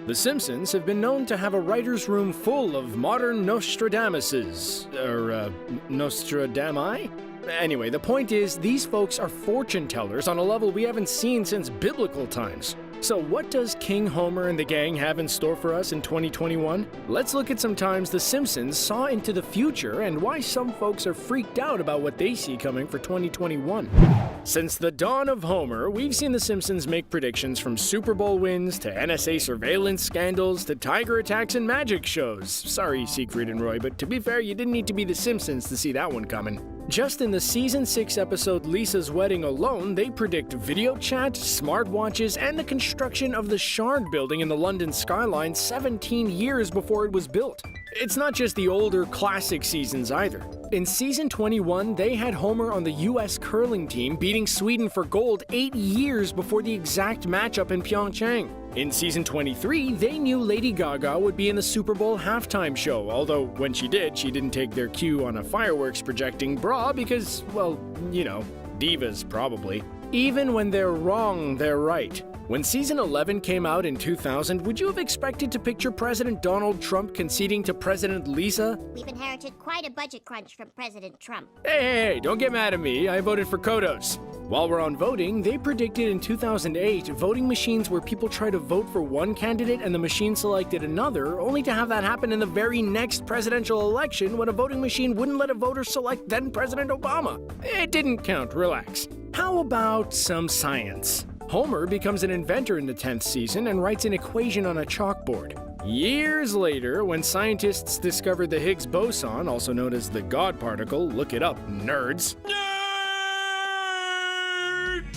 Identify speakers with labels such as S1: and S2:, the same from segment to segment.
S1: The Simpsons have been known to have a writer's room full of modern Nostradamuses. Nostradami? Anyway, the point is, these folks are fortune tellers on a level we haven't seen since biblical times. So what does King Homer and the gang have in store for us in 2021? Let's look at some times the Simpsons saw into the future and why some folks are freaked out about what they see coming for 2021. Since the dawn of Homer, we've seen the Simpsons make predictions from Super Bowl wins to NSA surveillance scandals to tiger attacks and magic shows. Sorry, Siegfried and Roy, but to be fair, you didn't need to be the Simpsons to see that one coming. Just in the Season 6 episode Lisa's Wedding alone, they predict video chat, smartwatches, and the construction of the Shard building in the London skyline 17 years before it was built. It's not just the older classic seasons either. In Season 21, they had Homer on the US curling team beating Sweden for gold 8 years before the exact matchup in Pyeongchang. In Season 23, they knew Lady Gaga would be in the Super Bowl halftime show, although when she did, she didn't take their cue on a fireworks projecting bra because, well, you know, divas probably. Even when they're wrong, they're right. When Season 11 came out in 2000, would you have expected to picture President Donald Trump conceding to President Lisa?
S2: We've inherited quite a budget crunch from President Trump.
S1: Hey, don't get mad at me. I voted for Kodos. While we're on voting, they predicted in 2008 voting machines where people try to vote for one candidate and the machine selected another, only to have that happen in the very next presidential election when a voting machine wouldn't let a voter select then President Obama. It didn't count, relax. How about some science? Homer becomes an inventor in the 10th season and writes an equation on a chalkboard. Years later, when scientists discovered the Higgs boson, also known as the God particle, look it up, nerds.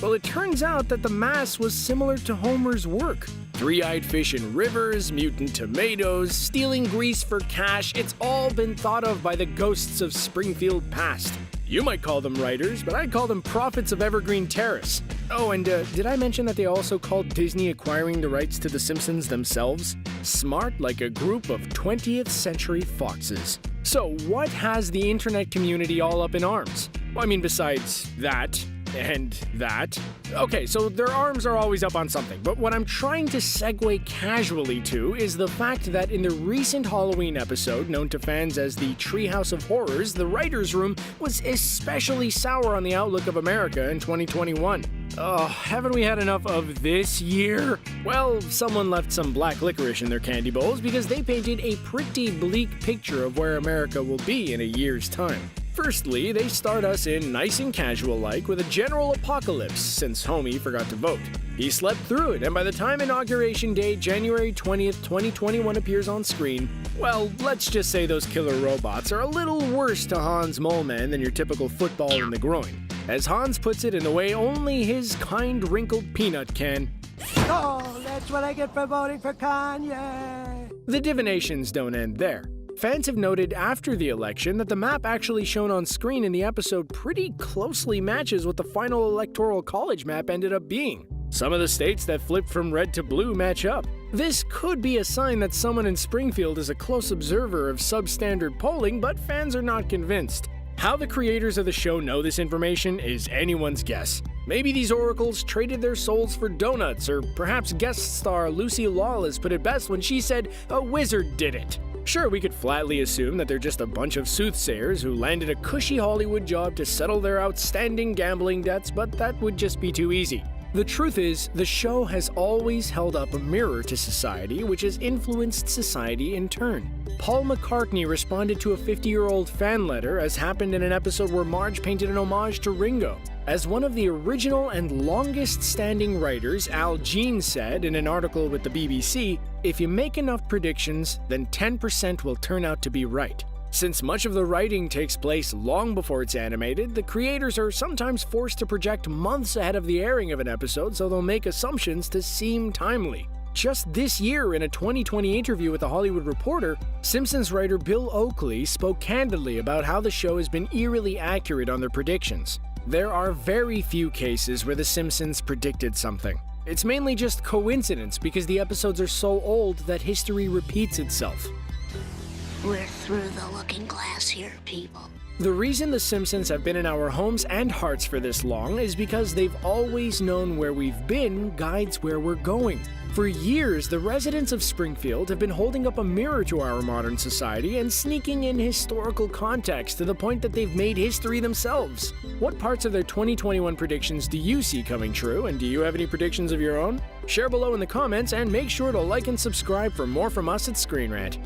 S1: Well, it turns out that the mass was similar to Homer's work. Three-eyed fish in rivers, mutant tomatoes, stealing grease for cash, it's all been thought of by the ghosts of Springfield past. You might call them writers, but I'd call them prophets of Evergreen Terrace. Oh, and did I mention that they also called Disney acquiring the rights to The Simpsons themselves? Smart like a group of 20th century foxes. So what has the internet community all up in arms? Well, I mean, besides that, and that. Okay, so their arms are always up on something, but what I'm trying to segue casually to is the fact that in the recent Halloween episode, known to fans as the Treehouse of Horrors, the writer's room was especially sour on the outlook of America in 2021. Oh, haven't we had enough of this year? Well, someone left some black licorice in their candy bowls because they painted a pretty bleak picture of where America will be in a year's time. Firstly, they start us in nice and casual-like with a general apocalypse since Homie forgot to vote. He slept through it, and by the time Inauguration Day, January 20th, 2021 appears on screen, well, let's just say those killer robots are a little worse to Hans Moleman than your typical football in the groin. As Hans puts it in the way only his kind wrinkled peanut can.
S3: Oh, that's what I get for voting for Kanye.
S1: The divinations don't end there. Fans have noted after the election that the map actually shown on screen in the episode pretty closely matches what the final electoral college map ended up being. Some of the states that flipped from red to blue match up. This could be a sign that someone in Springfield is a close observer of substandard polling, but fans are not convinced. How the creators of the show know this information is anyone's guess. Maybe these oracles traded their souls for donuts, or perhaps guest star Lucy Lawless put it best when she said, "A wizard did it." Sure, we could flatly assume that they're just a bunch of soothsayers who landed a cushy Hollywood job to settle their outstanding gambling debts, but that would just be too easy. The truth is, the show has always held up a mirror to society, which has influenced society in turn. Paul McCartney responded to a 50-year-old fan letter, as happened in an episode where Marge painted an homage to Ringo. As one of the original and longest-standing writers, Al Jean said in an article with the BBC, "If you make enough predictions, then 10% will turn out to be right." Since much of the writing takes place long before it's animated, the creators are sometimes forced to project months ahead of the airing of an episode, so they'll make assumptions to seem timely. Just this year, in a 2020 interview with The Hollywood Reporter, Simpsons writer Bill Oakley spoke candidly about how the show has been eerily accurate on their predictions. There are very few cases where The Simpsons predicted something. It's mainly just coincidence because the episodes are so old that history repeats itself.
S2: We're through the looking glass here, people.
S1: The reason The Simpsons have been in our homes and hearts for this long is because they've always known where we've been guides where we're going. For years, the residents of Springfield have been holding up a mirror to our modern society and sneaking in historical context to the point that they've made history themselves. What parts of their 2021 predictions do you see coming true, and do you have any predictions of your own? Share below in the comments and make sure to like and subscribe for more from us at Screen Rant.